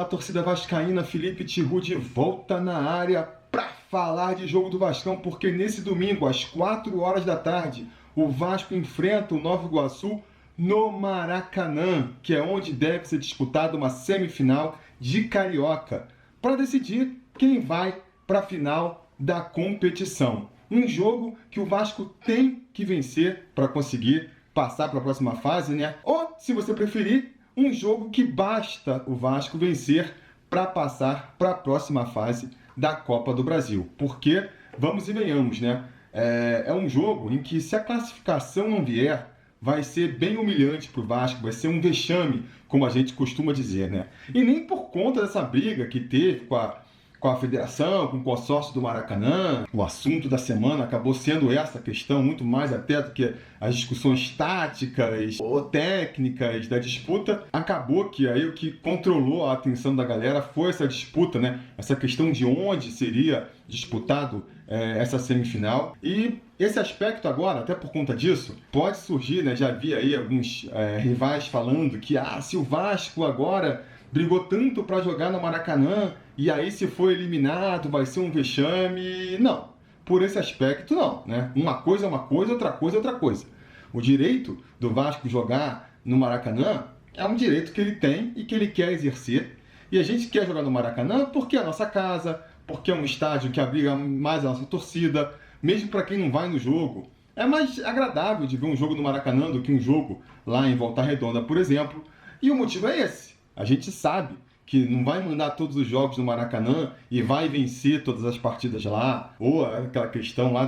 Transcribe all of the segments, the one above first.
torcida vascaína, Felipe Tiru de volta na área para falar de jogo do Vascão, porque nesse domingo, às 4 horas da tarde, o Vasco enfrenta o Nova Iguaçu no Maracanã, que é onde deve ser disputada uma semifinal de Carioca, para decidir quem vai para a final da competição. Um jogo que o Vasco tem que vencer para conseguir passar para a próxima fase, né? Ou, se você preferir, um jogo que basta o Vasco vencer para passar para a próxima fase da Copa do Brasil. Porque, vamos e venhamos, né? É um jogo em que, se a classificação não vier, vai ser bem humilhante para o Vasco, vai ser um vexame, como a gente costuma dizer, né? E nem por conta dessa briga que teve com a federação, com o consórcio do Maracanã. O assunto da semana acabou sendo essa questão, muito mais até do que as discussões táticas ou técnicas da disputa. Acabou que aí o que controlou a atenção da galera foi essa disputa, né? Essa questão de onde seria disputado essa semifinal. E esse aspecto agora, até por conta disso, pode surgir, né? Já vi aí alguns rivais falando que se o Vasco agora brigou tanto para jogar no Maracanã e aí se for eliminado vai ser um vexame. Não, por esse aspecto não, né? Uma coisa é uma coisa, outra coisa é outra coisa. O direito do Vasco jogar no Maracanã é um direito que ele tem e que ele quer exercer. E a gente quer jogar no Maracanã porque é a nossa casa, porque é um estádio que abriga mais a nossa torcida, mesmo para quem não vai no jogo. É mais agradável de ver um jogo no Maracanã do que um jogo lá em Volta Redonda, por exemplo. E o motivo é esse. A gente sabe que não vai mandar todos os jogos no Maracanã e vai vencer todas as partidas lá, ou aquela questão lá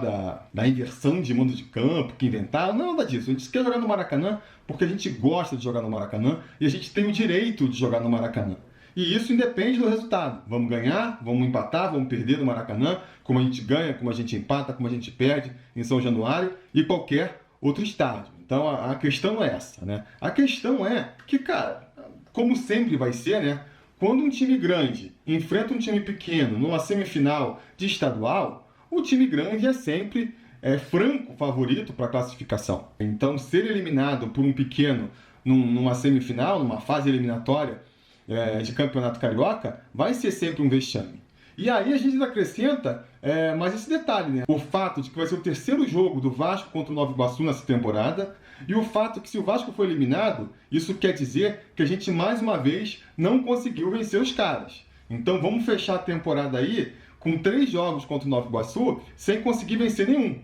da inversão de mando de campo que inventaram. Não, nada disso. A gente quer jogar no Maracanã porque a gente gosta de jogar no Maracanã e a gente tem o direito de jogar no Maracanã. E isso independe do resultado. Vamos ganhar, vamos empatar, vamos perder no Maracanã, como a gente ganha, como a gente empata, como a gente perde em São Januário e qualquer outro estádio. Então a questão não é essa, né? A questão é que, cara, como sempre vai ser, né? Quando um time grande enfrenta um time pequeno numa semifinal de estadual, o time grande é sempre franco favorito para a classificação. Então, ser eliminado por um pequeno numa semifinal, numa fase eliminatória de campeonato carioca, vai ser sempre um vexame. E aí a gente ainda acrescenta mais esse detalhe, né? O fato de que vai ser o terceiro jogo do Vasco contra o Nova Iguaçu nessa temporada, e o fato que, se o Vasco for eliminado, isso quer dizer que a gente, mais uma vez, não conseguiu vencer os caras. Então vamos fechar a temporada aí com 3 jogos contra o Nova Iguaçu sem conseguir vencer nenhum.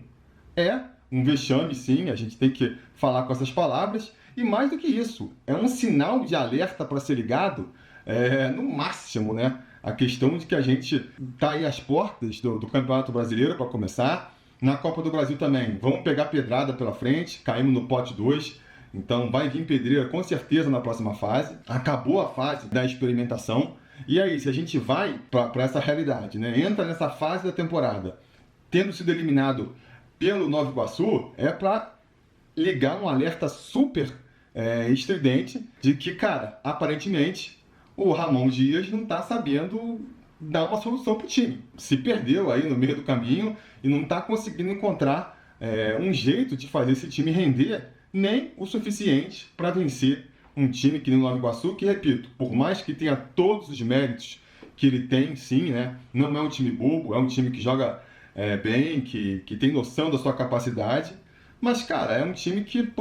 É um vexame, sim, a gente tem que falar com essas palavras. E mais do que isso, é um sinal de alerta para ser ligado, no máximo, né? A questão de que a gente está aí às portas do Campeonato Brasileiro para começar. Na Copa do Brasil também, vamos pegar pedrada pela frente, caímos no pote 2, então vai vir pedreira com certeza na próxima fase. Acabou a fase da experimentação, e aí, se a gente vai para essa realidade, né? Entra nessa fase da temporada, tendo sido eliminado pelo Nova Iguaçu, é para ligar um alerta super estridente de que, cara, aparentemente o Ramon Dias não está sabendo dar uma solução para o time. Se perdeu aí no meio do caminho e não está conseguindo encontrar um jeito de fazer esse time render nem o suficiente para vencer um time que nem o Nova Iguaçu, que, repito, por mais que tenha todos os méritos que ele tem, sim, né? Não é um time bobo, é um time que joga bem, que tem noção da sua capacidade, mas, cara, é um time que,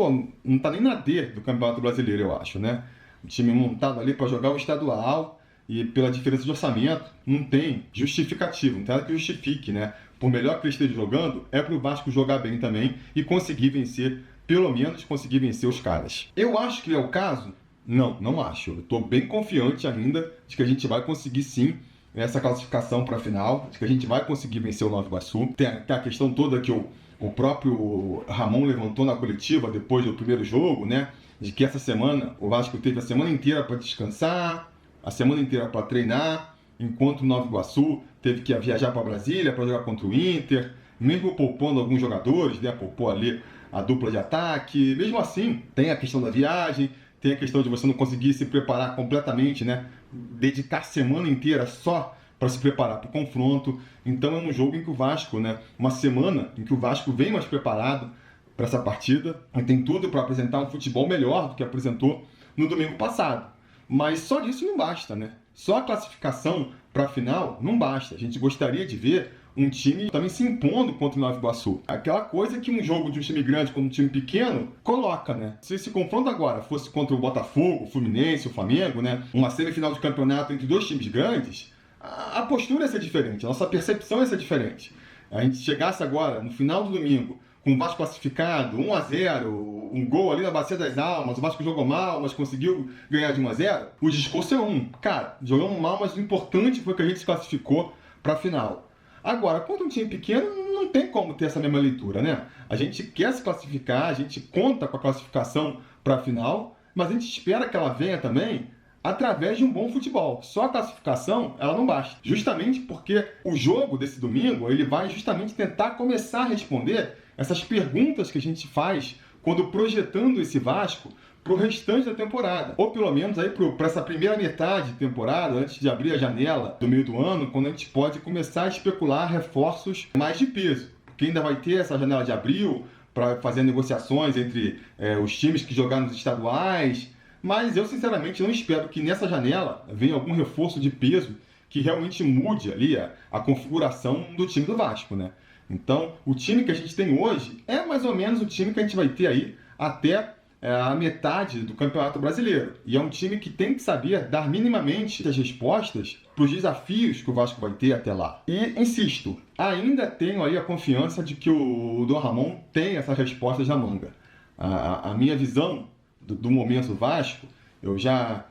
não está nem na D do Campeonato Brasileiro, eu acho, né? Um time montado ali para jogar o estadual, e pela diferença de orçamento, não tem justificativo, não tem nada que justifique, né? Por melhor que ele esteja jogando, é para o Vasco jogar bem também e conseguir vencer, pelo menos conseguir vencer os caras. Eu acho que é o caso? Não, não acho. Eu estou bem confiante ainda de que a gente vai conseguir sim essa classificação para a final, de que a gente vai conseguir vencer o Nova Iguaçu. Tem a questão toda que o próprio Ramon levantou na coletiva depois do primeiro jogo, né? De que essa semana o Vasco teve a semana inteira para descansar, a semana inteira para treinar, enquanto o Nova Iguaçu teve que viajar para Brasília para jogar contra o Inter, mesmo poupando alguns jogadores, né? Poupou ali a dupla de ataque. Mesmo assim, tem a questão da viagem, tem a questão de você não conseguir se preparar completamente, né? Dedicar a semana inteira só para se preparar para o confronto. Então é um jogo em que o Vasco, né? Uma semana em que o Vasco vem mais preparado para essa partida e tem tudo para apresentar um futebol melhor do que apresentou no domingo passado. Mas só isso não basta, né? Só a classificação para a final não basta. A gente gostaria de ver um time também se impondo contra o Nova Iguaçu. Aquela coisa que um jogo de um time grande contra um time pequeno coloca, né? Se esse confronto agora fosse contra o Botafogo, o Fluminense, o Flamengo, né? Uma semifinal de campeonato entre dois times grandes, a postura ia ser diferente, a nossa percepção ia ser diferente. A gente chegasse agora, no final do domingo, com o Vasco classificado, 1-0, um gol ali na Bacia das Almas, o Vasco jogou mal, mas conseguiu ganhar de 1-0, o discurso é um. Cara, jogamos mal, mas o importante foi que a gente se classificou para a final. Agora, contra um time pequeno, não tem como ter essa mesma leitura, né? A gente quer se classificar, a gente conta com a classificação para a final, mas a gente espera que ela venha também através de um bom futebol. Só a classificação, ela não basta. Justamente porque o jogo desse domingo, ele vai justamente tentar começar a responder essas perguntas que a gente faz quando projetando esse Vasco para o restante da temporada. Ou pelo menos aí para essa primeira metade de temporada, antes de abrir a janela do meio do ano, quando a gente pode começar a especular reforços mais de peso. Porque ainda vai ter essa janela de abril para fazer negociações entre os times que jogaram nos estaduais. Mas eu, sinceramente, não espero que nessa janela venha algum reforço de peso que realmente mude ali a configuração do time do Vasco, né? Então, o time que a gente tem hoje é mais ou menos o time que a gente vai ter aí até a metade do Campeonato Brasileiro. E é um time que tem que saber dar minimamente as respostas para os desafios que o Vasco vai ter até lá. E, insisto, ainda tenho aí a confiança de que o Dom Ramon tem essas respostas na manga. A minha visão do momento Vasco, eu já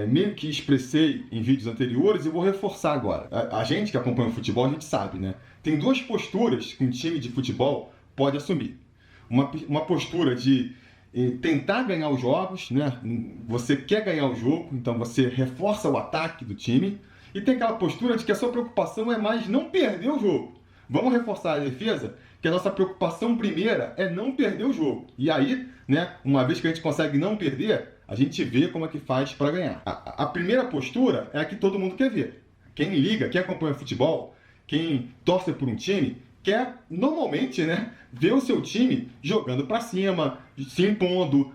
meio que expressei em vídeos anteriores e vou reforçar agora. A gente que acompanha o futebol, a gente sabe, né? Tem duas posturas que um time de futebol pode assumir. Uma postura de tentar ganhar os jogos, né? Você quer ganhar o jogo, então você reforça o ataque do time. E tem aquela postura de que a sua preocupação é mais não perder o jogo. Vamos reforçar a defesa, que a nossa preocupação primeira é não perder o jogo. E aí, né, uma vez que a gente consegue não perder, a gente vê como é que faz para ganhar. A primeira postura é a que todo mundo quer ver. Quem liga, quem acompanha futebol, quem torce por um time, quer normalmente, né, ver o seu time jogando para cima, se impondo,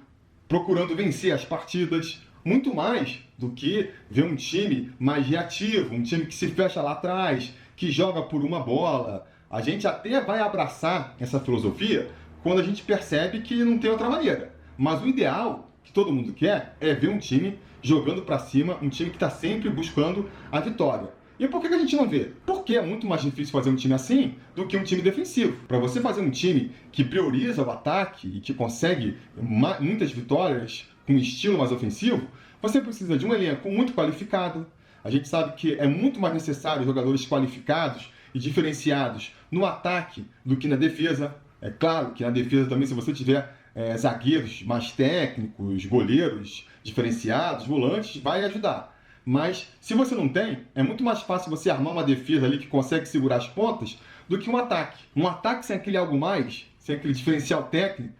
procurando vencer as partidas, muito mais do que ver um time mais reativo, um time que se fecha lá atrás, que joga por uma bola. A gente até vai abraçar essa filosofia quando a gente percebe que não tem outra maneira. Mas o ideal, que todo mundo quer, é ver um time jogando para cima, um time que está sempre buscando a vitória. E por que a gente não vê? Porque é muito mais difícil fazer um time assim do que um time defensivo. Para você fazer um time que prioriza o ataque e que consegue muitas vitórias com um estilo mais ofensivo, você precisa de um elenco muito qualificado. A gente sabe que é muito mais necessário jogadores qualificados e diferenciados no ataque do que na defesa. É claro que na defesa também, se você tiver zagueiros mais técnicos, goleiros diferenciados, volantes, vai ajudar. Mas se você não tem, é muito mais fácil você armar uma defesa ali que consegue segurar as pontas do que um ataque. Um ataque sem aquele algo mais, sem aquele diferencial técnico,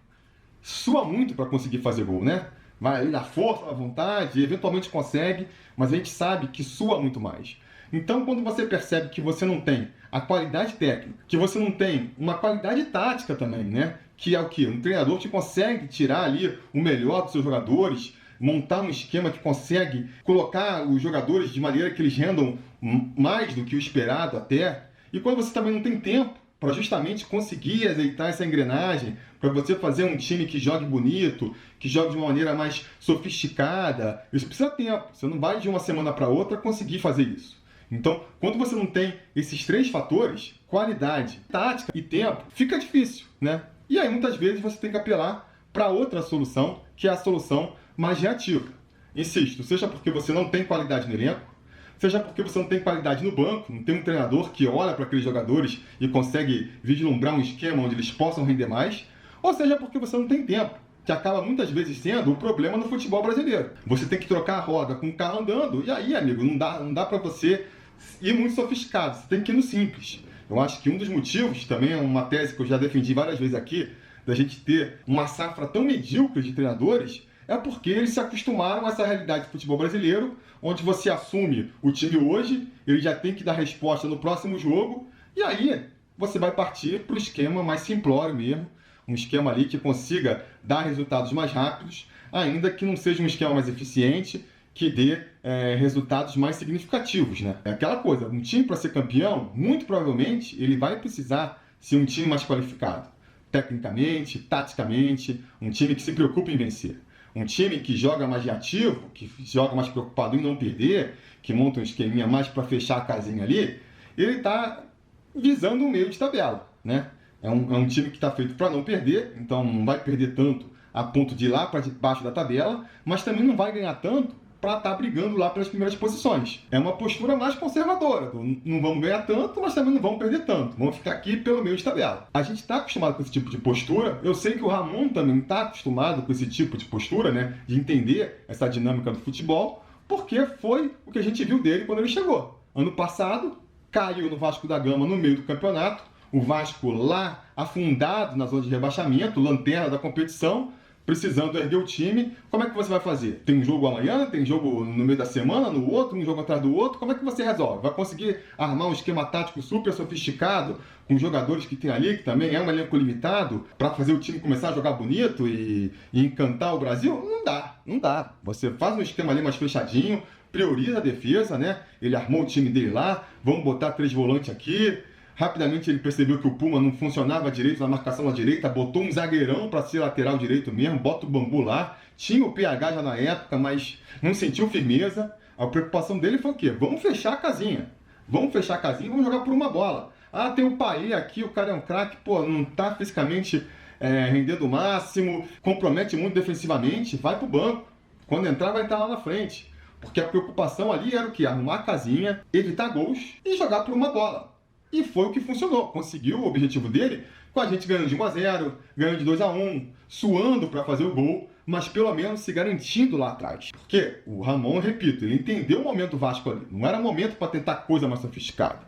sua muito para conseguir fazer gol, né? Vai ali na força, na vontade, eventualmente consegue, mas a gente sabe que sua muito mais. Então, quando você percebe que você não tem a qualidade técnica, que você não tem uma qualidade tática também, né? Que é o quê? Um treinador que consegue tirar ali o melhor dos seus jogadores, montar um esquema que consegue colocar os jogadores de maneira que eles rendam mais do que o esperado até. E quando você também não tem tempo para justamente conseguir azeitar essa engrenagem, para você fazer um time que jogue bonito, que jogue de uma maneira mais sofisticada, isso precisa de tempo. Você não vai de uma semana para outra conseguir fazer isso. Então, quando você não tem esses três fatores, qualidade, tática e tempo, fica difícil, né? E aí, muitas vezes, você tem que apelar para outra solução, que é a solução mais reativa. Insisto, seja porque você não tem qualidade no elenco, seja porque você não tem qualidade no banco, não tem um treinador que olha para aqueles jogadores e consegue vislumbrar um esquema onde eles possam render mais, ou seja porque você não tem tempo, que acaba muitas vezes sendo o problema no futebol brasileiro. Você tem que trocar a roda com o carro andando, e aí, amigo, não dá para você ir muito sofisticado, você tem que ir no simples. Eu acho que um dos motivos, também é uma tese que eu já defendi várias vezes aqui, da gente ter uma safra tão medíocre de treinadores, é porque eles se acostumaram a essa realidade do futebol brasileiro, onde você assume o time hoje, ele já tem que dar resposta no próximo jogo, e aí você vai partir para o esquema mais simplório mesmo, um esquema ali que consiga dar resultados mais rápidos, ainda que não seja um esquema mais eficiente que dê resultados mais significativos, né? É aquela coisa, um time para ser campeão, muito provavelmente ele vai precisar ser um time mais qualificado, tecnicamente, taticamente, um time que se preocupa em vencer. Um time que joga mais reativo, que joga mais preocupado em não perder, que monta um esqueminha mais para fechar a casinha ali, ele está visando o meio de tabela, né? É um time que está feito para não perder, então não vai perder tanto a ponto de ir lá para debaixo da tabela, mas também não vai ganhar tanto para estar brigando lá pelas primeiras posições. É uma postura mais conservadora. Não vamos ganhar tanto, mas também não vamos perder tanto. Vamos ficar aqui pelo meio de tabela. A gente está acostumado com esse tipo de postura. Eu sei que o Ramon também está acostumado com esse tipo de postura, né? De entender essa dinâmica do futebol, porque foi o que a gente viu dele quando ele chegou. Ano passado, caiu no Vasco da Gama no meio do campeonato. O Vasco lá afundado na zona de rebaixamento, lanterna da competição, precisando erguer o time. Como é que você vai fazer? Tem um jogo amanhã, tem jogo no meio da semana, no outro, um jogo atrás do outro. Como é que você resolve? Vai conseguir armar um esquema tático super sofisticado com os jogadores que tem ali, que também é um elenco limitado, para fazer o time começar a jogar bonito e encantar o Brasil? Não dá, não dá. Você faz um esquema ali mais fechadinho, prioriza a defesa, né? Ele armou o time dele lá, vamos botar 3 volantes aqui. Rapidamente ele percebeu que o Puma não funcionava direito na marcação na direita, botou um zagueirão para ser lateral direito mesmo, bota o Bambu lá. Tinha o PH já na época, mas não sentiu firmeza. A preocupação dele foi o quê? Vamos fechar a casinha. Vamos fechar a casinha e vamos jogar por uma bola. Ah, tem o Paê aqui, o cara é um craque, pô, não tá fisicamente rendendo o máximo, compromete muito defensivamente, vai pro banco. Quando entrar, vai estar lá na frente. Porque a preocupação ali era o quê? Arrumar a casinha, evitar gols e jogar por uma bola. E foi o que funcionou. Conseguiu o objetivo dele com a gente ganhando de 1-0, ganhando de 2-1, suando para fazer o gol, mas pelo menos se garantindo lá atrás. Porque o Ramon, repito, ele entendeu o momento do Vasco ali. Não era momento para tentar coisa mais sofisticada.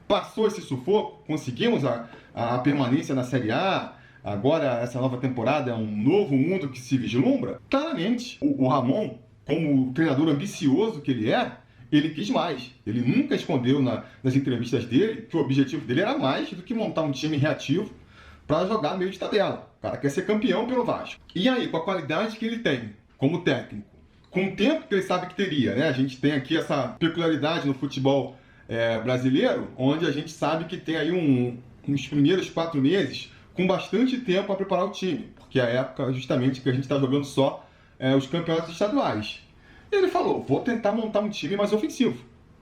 Passou esse sufoco, conseguimos a permanência na Série A. Agora essa nova temporada é um novo mundo que se vislumbra. Claramente, o Ramon, como o treinador ambicioso que ele é, ele quis mais. Ele nunca escondeu nas entrevistas dele que o objetivo dele era mais do que montar um time reativo para jogar meio de tabela. O cara quer ser campeão pelo Vasco. E aí, com a qualidade que ele tem como técnico, com o tempo que ele sabe que teria, né? A gente tem aqui essa peculiaridade no futebol brasileiro, onde a gente sabe que tem aí uns primeiros 4 meses com bastante tempo para preparar o time, porque é a época justamente que a gente está jogando só os campeonatos estaduais. Ele falou, vou tentar montar um time mais ofensivo.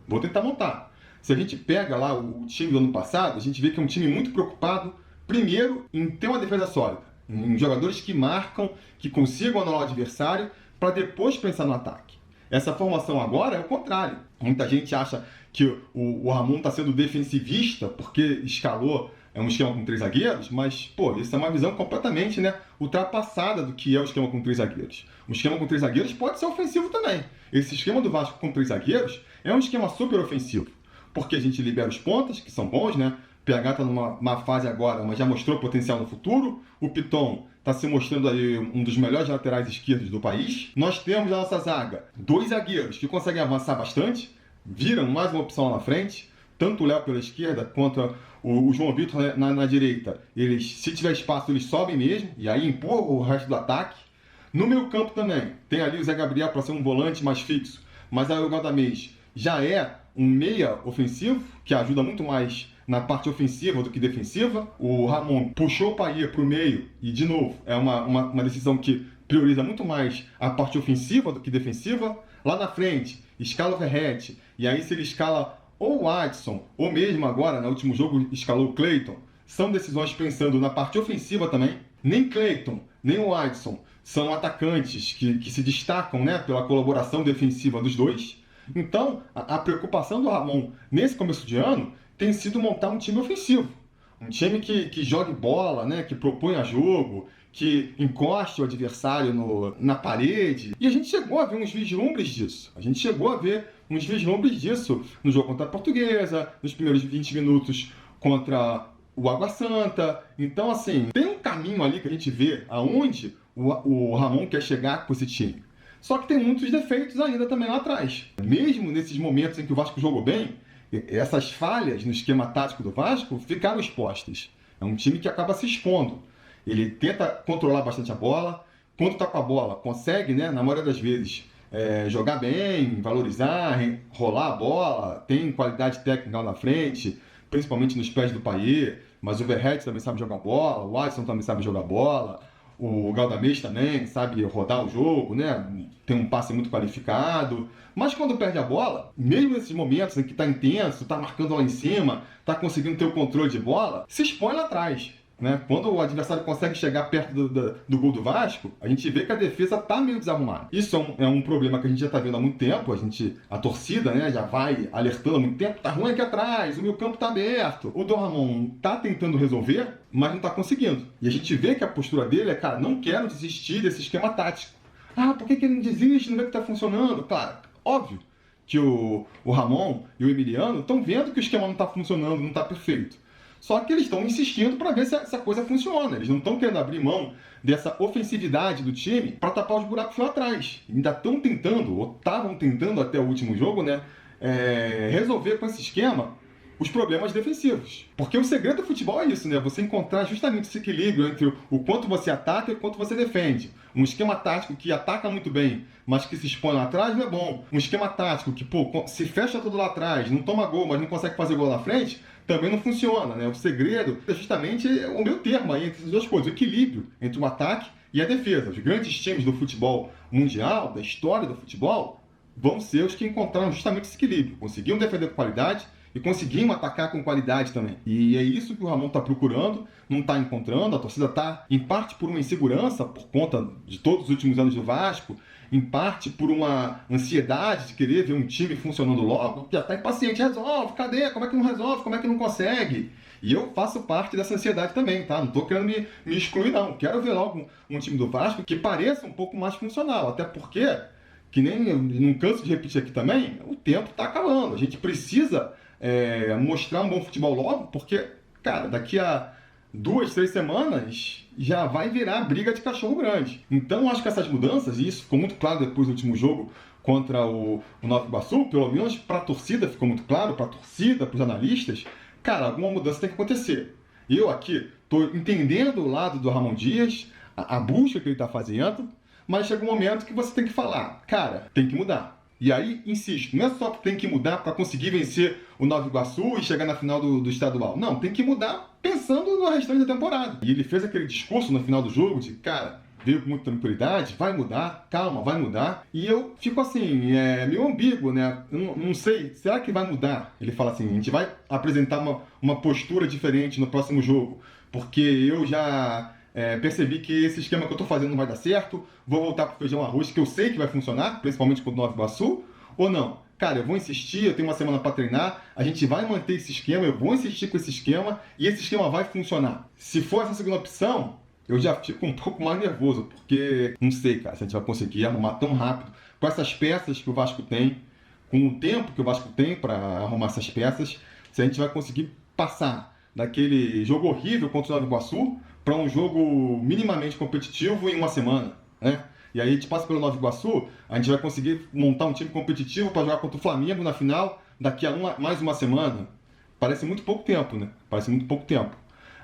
Vou tentar montar. Se a gente pega lá o time do ano passado, a gente vê que é um time muito preocupado, primeiro, em ter uma defesa sólida. Em jogadores que marcam, que consigam anular o adversário, para depois pensar no ataque. Essa formação agora é o contrário. Muita gente acha que o Ramon está sendo defensivista porque escalou um esquema com 3 zagueiros, mas, pô, isso é uma visão completamente, né, ultrapassada do que é o esquema com 3 zagueiros. Um esquema com 3 zagueiros pode ser ofensivo também. Esse esquema do Vasco com 3 zagueiros é um esquema super ofensivo, porque a gente libera os pontas, que são bons, né? O PH está numa fase agora, mas já mostrou potencial no futuro. O Piton está se mostrando aí um dos melhores laterais esquerdos do país. Nós temos na nossa zaga 2 zagueiros que conseguem avançar bastante, viram mais uma opção lá na frente. Tanto o Léo pela esquerda quanto o João Vitor na direita. Eles, se tiver espaço, eles sobem mesmo e aí empurram o resto do ataque. No meio campo também, tem ali o Zé Gabriel para ser um volante mais fixo, mas aí o Galdamez já é um meia ofensivo, que ajuda muito mais na parte ofensiva do que defensiva. O Ramon puxou o Paê para o meio e, de novo, é uma decisão que prioriza muito mais a parte ofensiva do que defensiva. Lá na frente, escala o Verrete, e aí se ele escala ou o Adson, ou mesmo agora, no último jogo, escalou o Cleiton, são decisões pensando na parte ofensiva também. Nem Cleiton, nem o Adson são atacantes que se destacam, né, pela colaboração defensiva dos dois. Então, a preocupação do Ramon nesse começo de ano tem sido montar um time ofensivo. Um time que jogue bola, né, que proponha jogo, que encoste o adversário na parede. E a gente chegou a ver uns vislumbres disso. A gente chegou a ver uns vislumbres disso no jogo contra a Portuguesa, nos primeiros 20 minutos contra o Água Santa. Então, assim, tem um caminho ali que a gente vê aonde o Ramon quer chegar com esse time. Só que tem muitos defeitos ainda também lá atrás. Mesmo nesses momentos em que o Vasco jogou bem, essas falhas no esquema tático do Vasco ficaram expostas. É um time que acaba se expondo. Ele tenta controlar bastante a bola. Quando está com a bola, consegue, né, na maioria das vezes, jogar bem, valorizar, rolar a bola, tem qualidade técnica lá na frente, principalmente nos pés do Payet, mas o Verratti também sabe jogar bola, o Alisson também sabe jogar bola, o Galdamés também sabe rodar o jogo, né? Tem um passe muito qualificado. Mas quando perde a bola, mesmo nesses momentos em que está intenso, está marcando lá em cima, está conseguindo ter o controle de bola, se expõe lá atrás. Né? Quando o adversário consegue chegar perto do gol do Vasco, a gente vê que a defesa está meio desarrumada. Isso é um problema que a gente já está vendo há muito tempo. A torcida, né, já vai alertando há muito tempo. Tá ruim aqui atrás, o meio campo está aberto. O Dom Ramon está tentando resolver, mas não está conseguindo. E a gente vê que a postura dele é, cara, não quero desistir desse esquema tático. Ah, por que ele não desiste? Não vê que está funcionando? Claro, óbvio que o Ramon e o Emiliano estão vendo que o esquema não está funcionando, não está perfeito. Só que eles estão insistindo para ver se essa coisa funciona. Eles não estão querendo abrir mão dessa ofensividade do time para tapar os buracos lá atrás. Ainda estão tentando, ou estavam tentando até o último jogo, né, resolver com esse esquema os problemas defensivos. Porque o segredo do futebol é isso, né? Você encontrar justamente esse equilíbrio entre o quanto você ataca e o quanto você defende. Um esquema tático que ataca muito bem, mas que se expõe lá atrás não é bom. Um esquema tático que, se fecha tudo lá atrás, não toma gol, mas não consegue fazer gol na frente, também não funciona, né? O segredo é justamente o meio termo aí entre as duas coisas, o equilíbrio entre o ataque e a defesa. Os grandes times do futebol mundial, da história do futebol, vão ser os que encontraram justamente esse equilíbrio. Conseguiram defender com qualidade e conseguiram atacar com qualidade também. E é isso que o Ramon está procurando, não está encontrando. A torcida está, em parte, por uma insegurança, por conta de todos os últimos anos do Vasco, em parte por uma ansiedade de querer ver um time funcionando logo, já está impaciente, resolve, cadê? Como é que não resolve? Como é que não consegue? E eu faço parte dessa ansiedade também, tá? Não estou querendo me excluir, não. Quero ver logo um time do Vasco que pareça um pouco mais funcional, até porque, que nem eu não canso de repetir aqui também, o tempo está acabando. A gente precisa mostrar um bom futebol logo, porque, cara, daqui a 2, 3 semanas já vai virar briga de cachorro grande. Então, acho que essas mudanças, e isso ficou muito claro depois do último jogo contra o Nova Iguaçu, pelo menos para a torcida ficou muito claro, para a torcida, para os analistas, cara, alguma mudança tem que acontecer. Eu aqui estou entendendo o lado do Ramon Dias, a busca que ele está fazendo, mas chega um momento que você tem que falar, cara, tem que mudar. E aí, insisto, não é só que tem que mudar para conseguir vencer o Nova Iguaçu e chegar na final do estadual. Não, tem que mudar pensando no restante da temporada. E ele fez aquele discurso no final do jogo de, cara, veio com muita tranquilidade, vai mudar, calma, vai mudar. E eu fico assim, meio ambíguo, né? Não sei, será que vai mudar? Ele fala assim, a gente vai apresentar uma postura diferente no próximo jogo, porque eu já percebi que esse esquema que eu estou fazendo não vai dar certo, vou voltar para o feijão arroz, que eu sei que vai funcionar, principalmente com o Nova Iguaçu, ou não? Cara, eu vou insistir, eu tenho uma semana para treinar, a gente vai manter esse esquema, eu vou insistir com esse esquema, e esse esquema vai funcionar. Se for essa segunda opção, eu já fico um pouco mais nervoso, porque não sei, cara, se a gente vai conseguir arrumar tão rápido, com essas peças que o Vasco tem, com o tempo que o Vasco tem para arrumar essas peças, se a gente vai conseguir passar daquele jogo horrível contra o Nova Iguaçu para um jogo minimamente competitivo em uma semana, né? E aí a gente passa pelo Nova Iguaçu, a gente vai conseguir montar um time competitivo para jogar contra o Flamengo na final daqui a mais uma semana. Parece muito pouco tempo, né? Parece muito pouco tempo.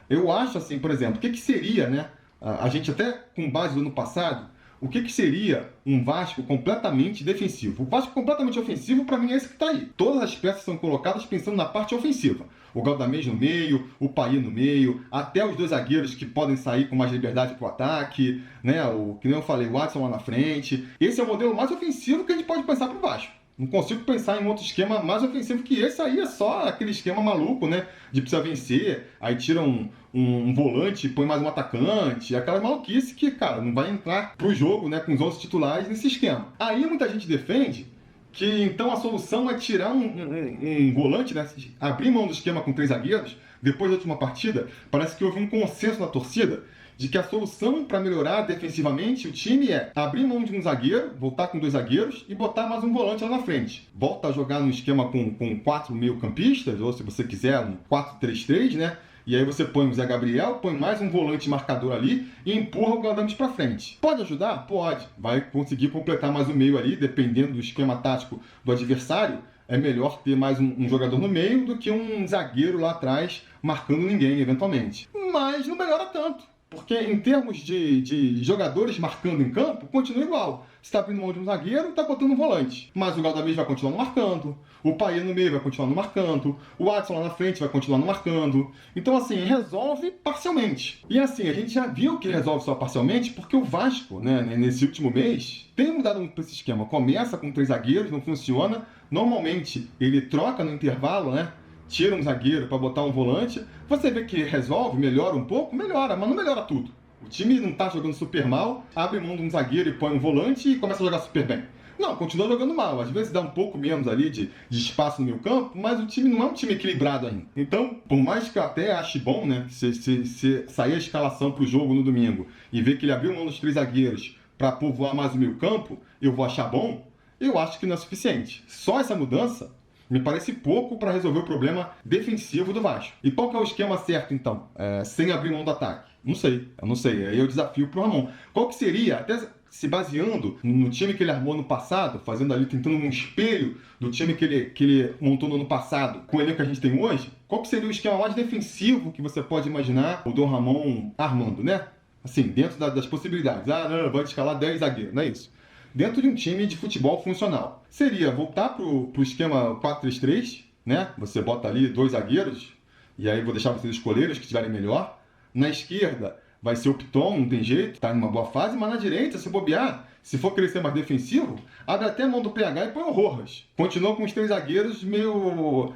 Eu acho assim, por exemplo, o que seria, né? A gente até com base no ano passado, o que seria um Vasco completamente defensivo? O Vasco completamente ofensivo, para mim, é esse que está aí. Todas as peças são colocadas pensando na parte ofensiva. O Galdamés no meio, o Payet no meio, até os dois zagueiros que podem sair com mais liberdade para o ataque, né? Que nem eu falei, o Watson lá na frente. Esse é o modelo mais ofensivo que a gente pode pensar para o Vasco. Não consigo pensar em outro esquema mais ofensivo que esse aí, é só aquele esquema maluco, né? De precisa vencer, aí tira um volante, põe mais um atacante, aquela maluquice que, cara, não vai entrar pro jogo, né, com os 11 titulares nesse esquema. Aí muita gente defende que então a solução é tirar um volante, né, abrir mão do esquema com 3 zagueiros. Depois da última partida, parece que houve um consenso na torcida de que a solução para melhorar defensivamente o time é abrir mão de um zagueiro, voltar com 2 zagueiros e botar mais um volante lá na frente. Volta a jogar no esquema com 4 meio-campistas, ou se você quiser, um 4-3-3, né? E aí você põe o Zé Gabriel, põe mais um volante marcador ali e empurra o Galdamés para frente. Pode ajudar? Pode. Vai conseguir completar mais o meio ali, dependendo do esquema tático do adversário. É melhor ter mais um jogador no meio do que um zagueiro lá atrás marcando ninguém, eventualmente. Mas não melhora tanto. Porque em termos de jogadores marcando em campo, continua igual. Você está abrindo mão de um zagueiro e está botando um volante. Mas o Galdames vai continuar não marcando, o Payet no meio vai continuar não marcando, o Adson lá na frente vai continuar não marcando. Então, assim, resolve parcialmente. E assim, a gente já viu que resolve só parcialmente porque o Vasco, né, nesse último mês, tem mudado muito para esse esquema. Começa com 3 zagueiros, não funciona. Normalmente, ele troca no intervalo, né? Tira um zagueiro para botar um volante. Você vê que resolve, melhora um pouco, melhora, mas não melhora tudo. O time não está jogando super mal, abre mão de um zagueiro e põe um volante e começa a jogar super bem. Não, continua jogando mal. Às vezes dá um pouco menos ali de espaço no meio campo, mas o time não é um time equilibrado ainda. Então, por mais que eu até ache bom, né, se sair a escalação para o jogo no domingo e ver que ele abriu mão dos 3 zagueiros para povoar mais o meio campo, eu vou achar bom, eu acho que não é suficiente. Só essa mudança me parece pouco para resolver o problema defensivo do Vasco. E qual que é o esquema certo, então? Sem abrir mão do ataque? Eu não sei. Aí eu desafio pro Ramon. Qual que seria, até se baseando no time que ele armou no passado, fazendo ali, tentando um espelho do time que ele montou no ano passado, com o elenco que a gente tem hoje, qual que seria o esquema mais defensivo que você pode imaginar o Dom Ramon armando, né? Assim, dentro das possibilidades. Não, vai escalar 10 zagueiros, não é isso? Dentro de um time de futebol funcional. Seria voltar pro esquema 4-3-3, né? Você bota ali 2 zagueiros, e aí vou deixar vocês escolherem os que estiverem melhor. Na esquerda vai ser o Piton, não tem jeito, tá em uma boa fase, mas na direita, se bobear, se for querer ser mais defensivo, abre até a mão do PH e põe o Rojas. Continua com os 3 zagueiros meio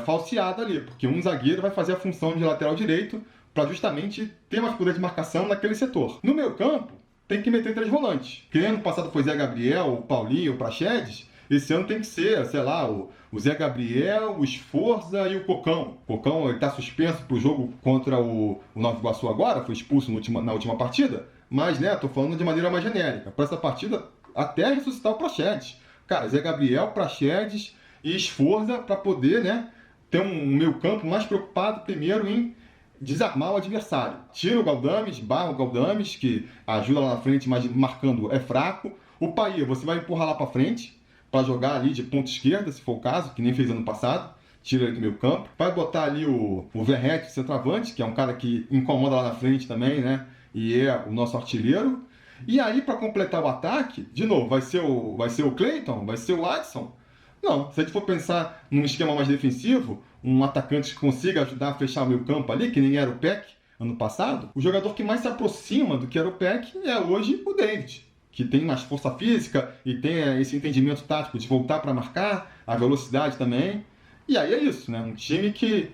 falseado ali, porque um zagueiro vai fazer a função de lateral direito para justamente ter mais poder de marcação naquele setor. No meio campo, tem que meter 3 volantes. Que ano passado foi Zé Gabriel, o Paulinho, o Praxedes, esse ano tem que ser, sei lá, o Zé Gabriel, o Esforza e o Cocão. O Cocão está suspenso para o jogo contra o Nova Iguaçu agora, foi expulso na última partida, mas, né, tô falando de maneira mais genérica. Para essa partida, até ressuscitar o Praxedes. Cara, Zé Gabriel, Praxedes e Esforza para poder, né, ter um meio campo mais preocupado primeiro em desarmar o adversário. Tira o Galdames, barra o Galdames, que ajuda lá na frente, mas marcando é fraco. O Payet, você vai empurrar lá para frente, para jogar ali de ponta esquerda, se for o caso, que nem fez ano passado. Tira ele do meio campo. Vai botar ali o Verratti, centroavante, que é um cara que incomoda lá na frente também, né? E é o nosso artilheiro. E aí, para completar o ataque, de novo, vai ser o Cleiton? Vai ser o Adson? Não, se a gente for pensar num esquema mais defensivo, um atacante que consiga ajudar a fechar o meio campo ali, que nem era o Peck ano passado, o jogador que mais se aproxima do que era o Peck é hoje o David, que tem mais força física e tem esse entendimento tático de voltar para marcar, a velocidade também. E aí é isso, né? Um time que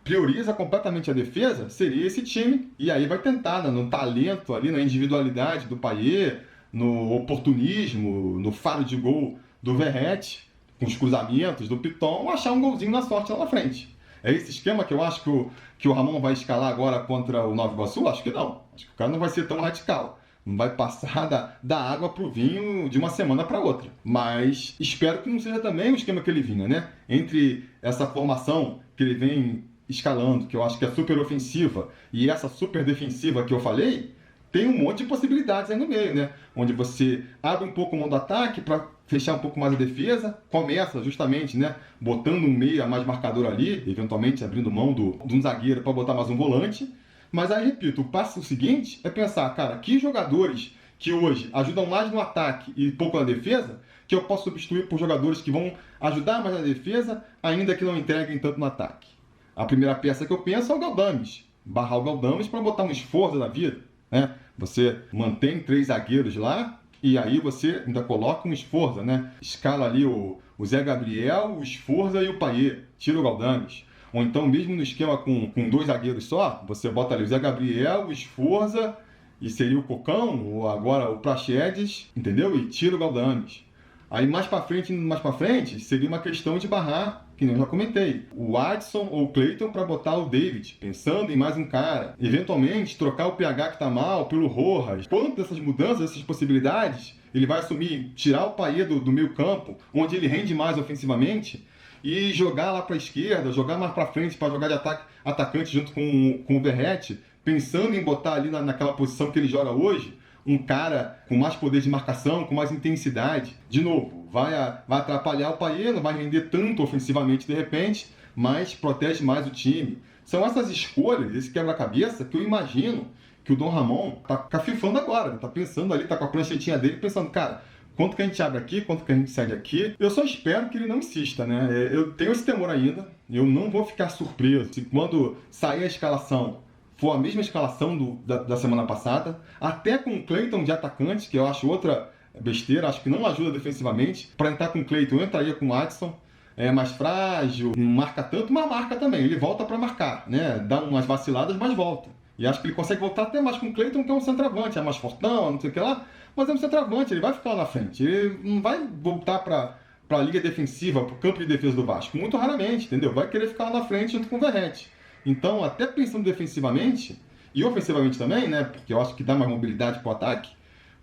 prioriza completamente a defesa seria esse time, e aí vai tentar, né, no talento ali, na individualidade do Payet, no oportunismo, no faro de gol do Verratti, com os cruzamentos do Piton, achar um golzinho na sorte lá na frente. É esse esquema que eu acho que o Ramon vai escalar agora contra o Nova Iguaçu? Acho que não. Acho que o cara não vai ser tão radical. Não vai passar da água para o vinho de uma semana para outra. Mas espero que não seja também o esquema que ele vinha, né? Entre essa formação que ele vem escalando, que eu acho que é super ofensiva, e essa super defensiva que eu falei, tem um monte de possibilidades aí no meio, né? Onde você abre um pouco o mão do ataque para fechar um pouco mais a defesa, começa justamente, né, botando um meia mais marcador ali, eventualmente abrindo mão de um zagueiro para botar mais um volante. Mas aí, repito, o passo seguinte é pensar, cara, que jogadores que hoje ajudam mais no ataque e pouco na defesa, que eu posso substituir por jogadores que vão ajudar mais na defesa, ainda que não entreguem tanto no ataque. A primeira peça que eu penso é o Galdames. Barrar o Galdames para botar um esforço na vida, né? Você mantém 3 zagueiros lá, e aí você ainda coloca um Esforza, né? Escala ali o Zé Gabriel, o Esforza e o Payet. Tira o Galdames. Ou então, mesmo no esquema com 2 zagueiros só, você bota ali o Zé Gabriel, o Esforza, e seria o Cocão, ou agora o Praxedes, entendeu? E tira o Galdames. Aí mais para frente, seria uma questão de barrar, que eu já comentei, o Adson ou o Cleiton para botar o David, pensando em mais um cara. Eventualmente, trocar o PH que está mal pelo Rojas. Quanto dessas mudanças, dessas possibilidades, ele vai assumir, tirar o Payet do meio campo, onde ele rende mais ofensivamente, e jogar lá para a esquerda, jogar mais para frente para jogar de atacante junto com o Verratti, pensando em botar ali naquela posição que ele joga hoje, um cara com mais poder de marcação, com mais intensidade. De novo, vai atrapalhar o Payet, não vai render tanto ofensivamente de repente, mas protege mais o time. São essas escolhas, esse quebra-cabeça, que eu imagino que o Dom Ramon tá cafifando agora, né? Tá pensando ali, tá com a pranchetinha dele, pensando, cara, quanto que a gente abre aqui, quanto que a gente cede aqui. Eu só espero que ele não insista, né? Eu tenho esse temor ainda, eu não vou ficar surpreso se quando sair a escalação for a mesma escalação da semana passada, até com o Cleiton de atacante, que eu acho outra besteira, acho que não ajuda defensivamente. Para entrar com o Cleiton, eu entraria com o Adson, é mais frágil, não marca tanto, mas marca também. Ele volta para marcar, né? Dá umas vaciladas, mas volta. E acho que ele consegue voltar até mais com o Cleiton, que é um centroavante, é mais fortão, não sei o que lá, mas é um centroavante, ele vai ficar lá na frente. Ele não vai voltar para a liga defensiva, para o campo de defesa do Vasco. Muito raramente, entendeu? Vai querer ficar lá na frente junto com o Verratti. Então, até pensando defensivamente, e ofensivamente também, né? Porque eu acho que dá mais mobilidade para o ataque.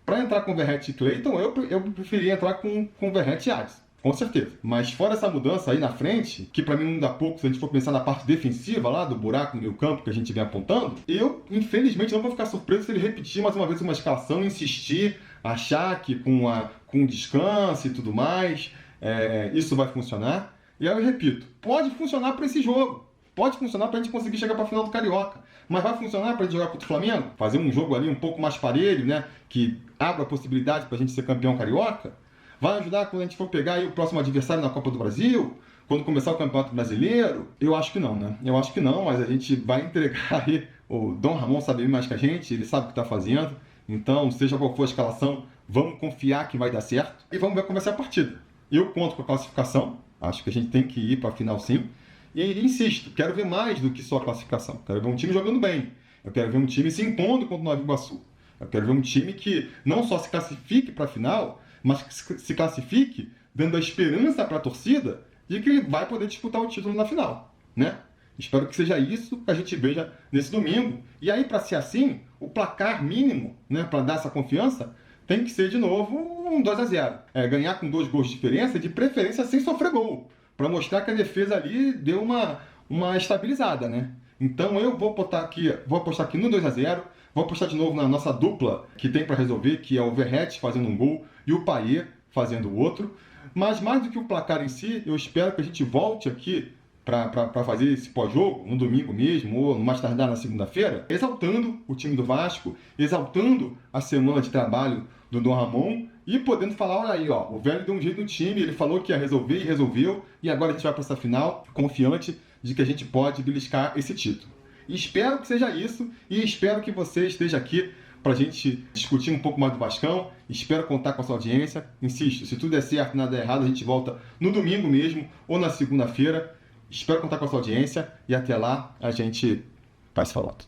Para entrar com Verratti e Cleiton, eu preferia entrar com Verratti e Adson, com certeza. Mas fora essa mudança aí na frente, que para mim não dá pouco se a gente for pensar na parte defensiva lá, do buraco no meio campo que a gente vem apontando, eu, infelizmente, não vou ficar surpreso se ele repetir mais uma vez uma escalação, insistir, achar que com descanso e tudo mais, isso vai funcionar. E aí eu repito, pode funcionar para esse jogo. Pode funcionar para a gente conseguir chegar para a final do Carioca. Mas vai funcionar para a gente jogar contra o Flamengo? Fazer um jogo ali um pouco mais parelho, né? Que abra a possibilidade para a gente ser campeão carioca? Vai ajudar quando a gente for pegar aí o próximo adversário na Copa do Brasil? Quando começar o Campeonato Brasileiro? Eu acho que não, né? Eu acho que não, mas a gente vai entregar aí. O Dom Ramon sabe bem mais que a gente, ele sabe o que está fazendo. Então, seja qual for a escalação, vamos confiar que vai dar certo. E vamos ver como vai ser a partida. Eu conto com a classificação. Acho que a gente tem que ir para a final sim. E insisto, quero ver mais do que só a classificação. Quero ver um time jogando bem. Eu quero ver um time se impondo contra o Nova Iguaçu. Eu quero ver um time que não só se classifique para a final, mas que se classifique dando a esperança para a torcida de que ele vai poder disputar o título na final, né? Espero que seja isso que a gente veja nesse domingo. E aí, para ser assim, o placar mínimo, né, para dar essa confiança, tem que ser de novo um 2-0. Ganhar com 2 gols de diferença, de preferência sem sofrer gol, para mostrar que a defesa ali deu uma estabilizada, né? Então eu vou apostar aqui no 2-0, vou apostar de novo na nossa dupla que tem para resolver, que é o Verratti fazendo um gol e o Payet fazendo outro. Mas mais do que o placar em si, eu espero que a gente volte aqui para fazer esse pós-jogo, no domingo mesmo, ou mais tardar na segunda-feira, exaltando o time do Vasco, exaltando a semana de trabalho do Dom Ramon e podendo falar, olha aí, ó, o velho deu um jeito no time, ele falou que ia resolver e resolveu, e agora a gente vai para essa final confiante de que a gente pode beliscar esse título. E espero que seja isso, e espero que você esteja aqui para a gente discutir um pouco mais do Vascão. Espero contar com a sua audiência. Insisto, se tudo der certo e nada der errado, a gente volta no domingo mesmo ou na segunda-feira. Espero contar com a sua audiência e até lá a gente vai se falando.